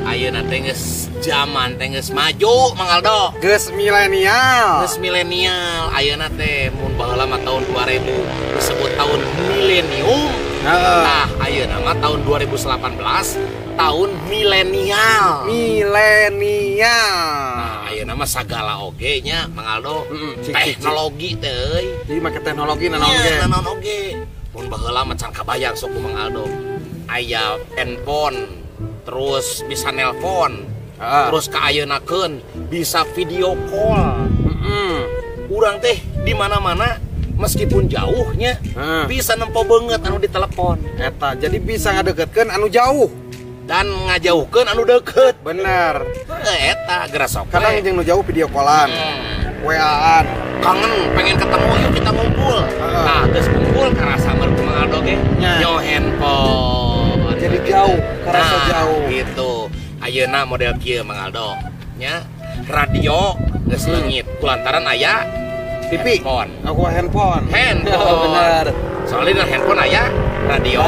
ayeuna teh geus zaman teh geus maju Mang Aldo. Geus milenial. Geus milenial. Ayeuna teh mun baheula mah tahun 2000 disebut tahun milenium. Nah, ayeuna mah tahun 2018 tahun milenial. Milenial. Nah, ayeuna mah sagala oge nya Mang Aldo. Teknologi teh euy. Jadi make teknologi naon oge. Naon oge. Mun baheula mah can kabayang sok ku Mang Aldo. Aya handphone, terus bisa nelpon, terus ka ayeuna-keun bisa video call. Urang teh di mana-mana meskipun jauhnya bisa nempo banget anu di telepon. Eta jadi bisa ngadeketkeun anu jauh dan ngajauhkeun anu deket. Bener. Eta geus sok. Kadang jeung nu jauh video callan. WA-an. Kangen pengen ketemu yuk kita ngumpul. Nah, geus ngumpul karasa meureun Mang Aldo ge nyo handphone. Jadi jauh, karasa jauh. Gitu. Ayeuna model kieu Mang Aldo nya. Radio geus leungit kulantaran aya TV. Handphone. Aku handphone. Handphone. Bener. Soalnya handphone aya radio.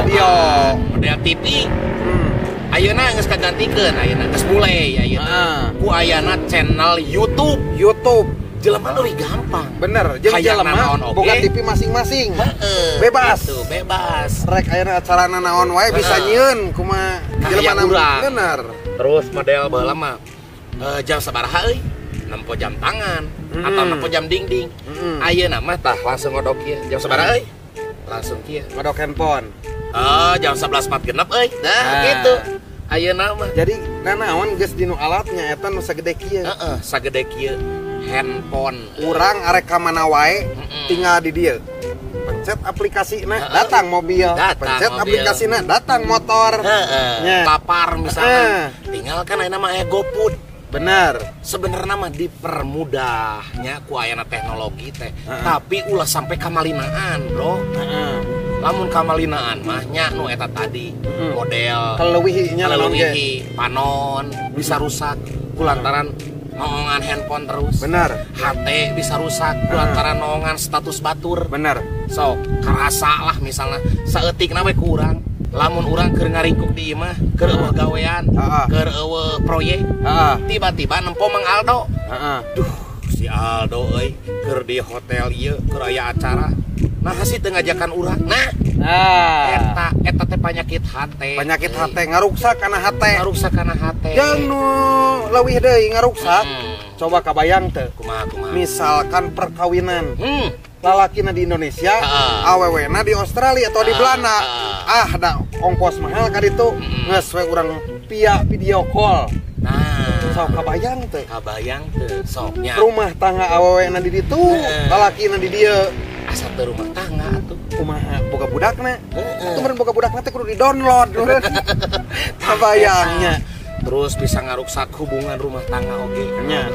Model TV. Ayeuna geus kagantikeun, ayeuna geus mulai ayeuna. Ku ayana channel YouTube. Jelema leuwih gampang. Bener, jeung jelema boga TV masing-masing. Bebas. Gitu, bebas. Rek ayeuna acarana naon wae bisa nyieun kumaha jelema. Bener. Terus model baheula mah jam sabaraha euy? Nempo jam tangan atau nempo jam dingding. Ayeuna mah tah langsung ngodok kieu. Jam sabaraha euy? Langsung kieu. Ngodok handphone. Jam 11.46 euy. Nah, gitu. Ayeuna mah. Jadi nanaon geus dinu alatnya eta nu sagede kieu. Sagede kieu. Handphone. Urang arek ka mana wae tinggal di dieu. Pencet aplikasina datang mobil. Pencet aplikasina datang motor. Lapar misalnya. Tinggal kan ayeuna mah aya GoFood. Bener. Sebenarnya mah dipermudahnya ku ayana teknologi teh. Tapi ulah sampai kamalinaan, Bro. Lamun kamalinaan mah nya nu eta tadi model keleuwihinya leuwih panon bisa rusak kulantaran noongan handphone terus. Bener. HP bisa rusak kulantaran noongan status batur. Bener. So, karasa lah misalnya saeutikna we ku urang. Lamun urang keur ngaringkuk di imah, keur eueuh gawean, keur eueuh proyek. Tiba-tiba nempo Mang Aldo. Duh, si Aldo euy keur di hotel ieu, keur aya acara. Nah, hasi teu ngajakan urang. Nah, eta teh penyakit hate. Penyakit hate ngaruksak kana hate. Ngaruksak kana hate. Jeung nu leuwih deui ngaruksak. Coba kabayang teu. Kumaha. Misalkan perkawinan. Lalakina di Indonesia, awewena di Australia atau di Belanda. Da ongkos mahal ka ditu. Geus we urang via video call. Nah, sok kabayang teu. Soknya. Rumah tangga awewena di ditu, lalakina di dieu. Asa teu rumah tangga atuh. Kumaha boga budakna. Itu meureun boga budakna teh kudu di-download. Kabayangnya. Terus bisa ngaruksak hubungan rumah tangga oge. Nya.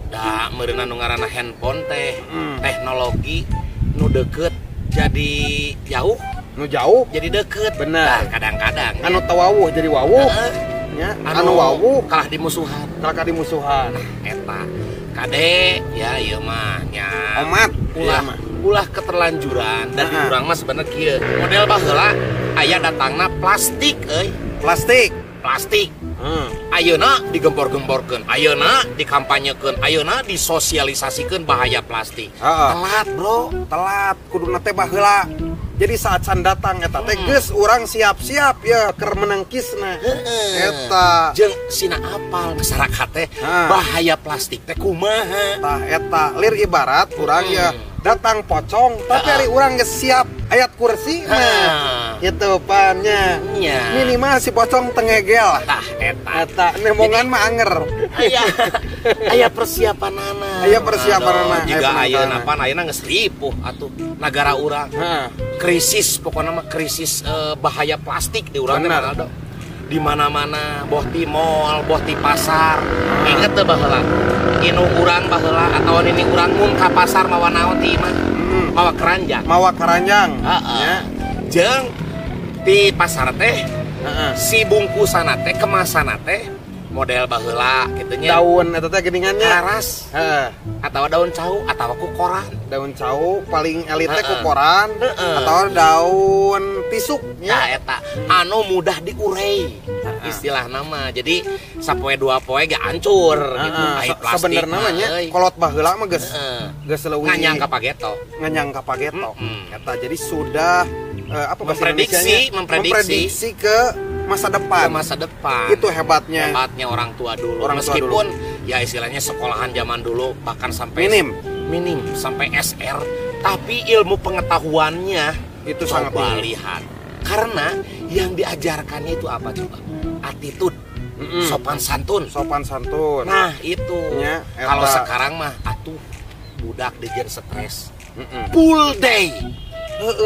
Da meureun anu ngaranna handphone teh teknologi nu deket jadi jauh, nu jauh jadi deket. Bener. Nah, kadang-kadang anu tawawuh jadi wawuh. Ya, anu wawuh kalah di musuhan. Eta kade ya ieu mah nya omat ulah keterlanjuran dan urang mah sebenarnya kieu model baheula aya datangna plastik euy. Plastik. Ayeuna digempor-gemporkeun, ayeuna dikampanyekeun, ayeuna disosialisasikeun bahaya plastik. Telat, Bro. Telat kuduna teh baheula. Jadi saat can datang eta teh geus urang siap-siap ya keur menengkisna. Eta jeung sina apal masyarakat teh bahaya plastik teh kumaha. Tah eta lir ibarat urang ya datang pocong tapi ari urang geus siap ayat kursi gitu pannya minimal si pocong tengegel. Tah eta nemongan mah anger. Aya persiapanana. Jika ayeuna pan ayeuna geus ripuh atuh negara urang. Krisis pokoknya mah krisis bahaya plastik di urang teh. Di mana-mana, boh di mall, boh di pasar. Inget teh baheula. Inu urang baheula atau ini urang mun ka pasar mawa naon ti imah? Mawa keranjang. Ya. Jeung di pasar teh si bungkusan teh kemasan teh model baheula gitunya. Daun eta teh geuningannya laras. Atau daun cau atau ku koran. Daun cau paling elit teh ku koran atau daun pisuk nya. Eta anu mudah diurei. Istilah nama. Jadi sapoe dua poe ge hancur gitu. Sebenarnya namanya kolot baheula mah geus leuwih nganyang ka pageto. Eta jadi sudah memprediksi ke masa depan. Itu hebatnya orang tua dulu. Meskipun ya istilahnya sekolahan zaman dulu bahkan sampai minim sampai SR, tapi ilmu pengetahuannya itu sangat lihat. Karena yang diajarkannya itu apa coba? Attitude, sopan santun. Nah, itu. Kalau sekarang mah atuh budak dijen stres. Full day.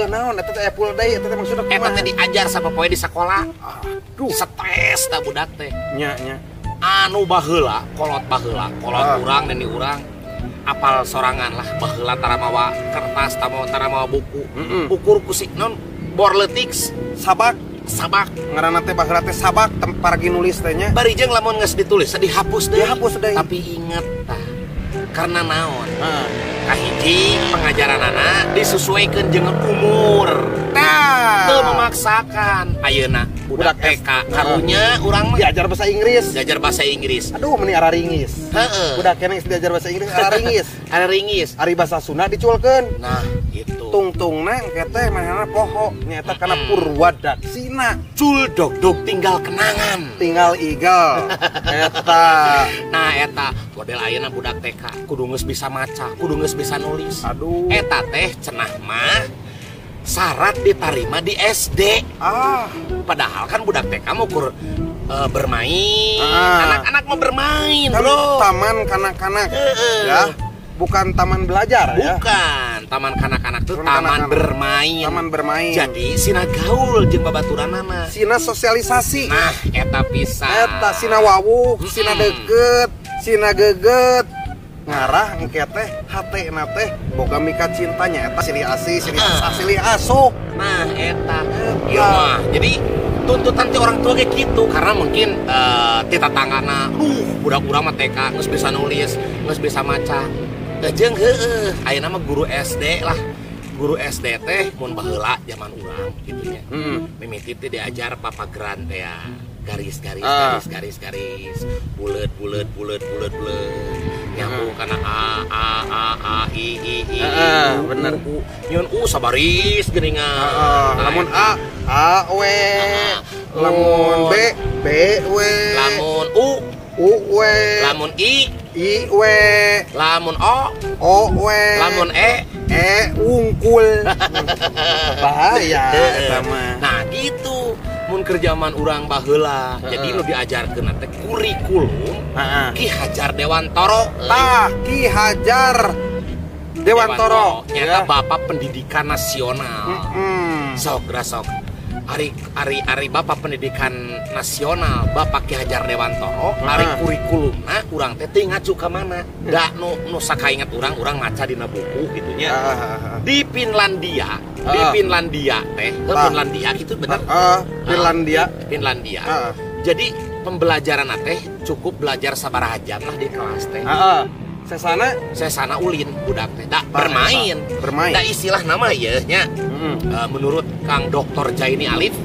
Naon eta teh full day eta teh maksudna kumaha? Eta teh diajar sama poe di sekolah. Aduh, stres da budak teh. Nya. Anu baheula, kolot urang dan urang apal sorangan lah baheula tara mawa kertas tara mawa buku. Ukur kusik non borleutik sabak ngaranna teh baheula teh sabak paragi nulis teh nya. Bari jeung lamun geus ditulis dihapus deui. Tapi inget tah karena naon? Kahiji pengajaranana disesuaikan jeung umur. Nah, teu memaksakan. Ayeuna budak TK karunya urang mah diajar bahasa Inggris. Aduh, meni araringis. Budak keneh diajar bahasa Inggris araringis. Ari bahasa Sunda diculkeun. Nah, itu. Tungtungna engke teh manehna poho nyaeta kana Purwadaksina. Cul dog tinggal kenangan. Tinggal igal. Eta. Nah, eta model ayeuna budak TK kudu geus bisa maca, kudu geus bisa nulis. Aduh. Eta teh cenah mah syarat diterima di SD. Padahal kan budak TK mau bermain. Anak-anak mau bermain, bro. Taman kanak-kanak. Ya. Bukan taman belajar ya. Bukan, taman kanak-kanak itu taman bermain. Jadi sina gaul jeung babaturanana. Sina sosialisasi. Nah, eta pisan. Eta sina wawuh, sina deket, sina geget. Ngarah engke teh hatena teh boga mika cintanya eta silih asih, silih asuh. Nah, eta. Ieu mah. Jadi tuntutan ti orang tua kayak gitu karena mungkin tita tanggana budak urang mah TK geus bisa nulis, geus bisa maca. Jeung heueuh ayeuna mah guru SD lah. Guru SD teh mun baheula zaman urang kitu nya. Mimiti teh diajar papageran teh ya. Garis bulet nyambung kana a i bener nyeun sabaris geuningan lamun a w lamun b w lamun u w lamun i w lamun o w lamun e ungkul bahaya eta mah. Nah gitu mun kerjaman urang baheula jadi nu diajarkeun teh kurikulum Ki Hajar Dewantoro. Ki Hajar Dewantoro nyata Bapak Pendidikan Nasional. Sok Ari Bapak Pendidikan Nasional Bapak Ki Hajar Dewantoro. Ari kurikulumna urang teh teu ngacu ka mana. Da nu sakainget urang maca dina buku gitu nya. Di Finlandia teh, Finlandia gitu bener. Finlandia. Jadi pembelajaran teh cukup belajar sabaraha jam lah di kelas teh. Sesana ulin budak teh bermain. Da istilah nama ieu nya. Menurut Kang Dr. Jaini Alif,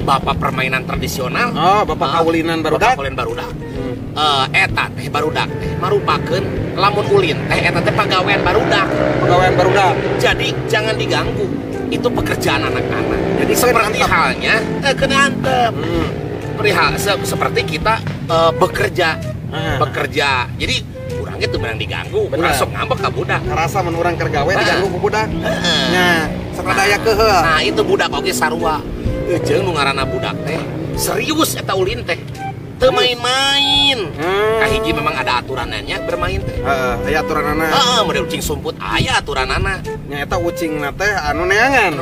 Bapak permainan tradisional, Bapak kaulinan barudak. Eta teh barudak teh marupakeun lamun ulin teh eta teh pagawean barudak. Jadi jangan diganggu. Itu pekerjaan anak-anak. Jadi seperti halnya kena antep. Seperti kita bekerja. Jadi urang itu menang diganggu, masuk ngambek ka budak. Ngarasa mun urang keur gawe diganggu ku budak. Nya, sakadaya keheul. Nah, itu budak oge sarua. Jeung nu ngaranna budak teh serius eta ulin teh. Teu main-main. Kahiji memang ada aturanannya bermain teh. Aya aturanana. Model ucing sumput aya aturanana. Nya eta ucingna teh anu neangan.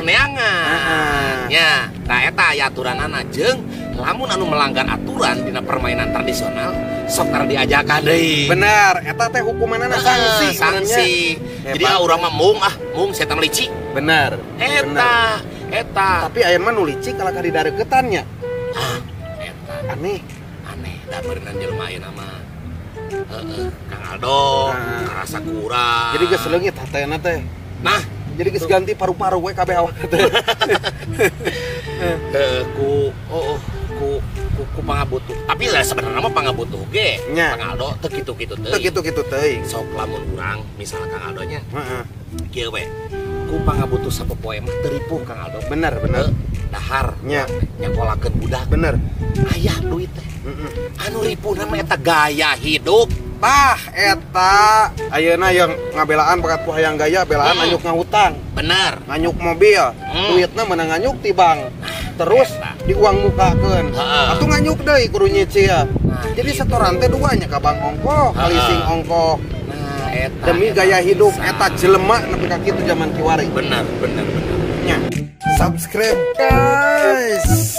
Nya, tah eta aya aturanana jeung lamun anu melanggar aturan dina permainan tradisional sok tara diajakan deui. Bener, eta teh hukumanana sanksi. Jadi urang mah mung saya teh licik. Bener. Eta. Tapi ayeuna mah nu licik kalau ka didareukeutan nya. Eta aneh. aneh da berenang jelema ieu nama Kang Aldo rasa kurang. Jadi geus leungit hatena teh. Nah, jadi geus ganti paru-paru we kabeh awak teh. Ku pangabutuh. Tapi lah sebenarnya mah pangabutuh ge. Kang Aldo teu kitu-kitu teuing. Teu kitu-kitu teuing. Sok lamun urang misalnya Kang Aldo nya. Kieu we. Ku pangabutuh sapopoe mah teu ripuh Kang Aldo. Bener. Dahar nya nyakolakeun budak. Bener. Aya duit teh. Anu ripuhna mah eta gaya hidup. Tah eta ayeuna yang ngabelaan bakat ku hayang gaya belaan anyuk ngahutang. Bener. Nganyuk mobil. Duitna meunang nganyuk ti bank. Terus di uang mukakeun. Atuh nganyuk deui kudu nyicil. Jadi setoran teh duanya ka bank ongkoh, kalising ongkoh. Nah, eta demi gaya hidup eta jelema nepi ka kitu zaman kiwari. Bener. Nya. Subscribe guys.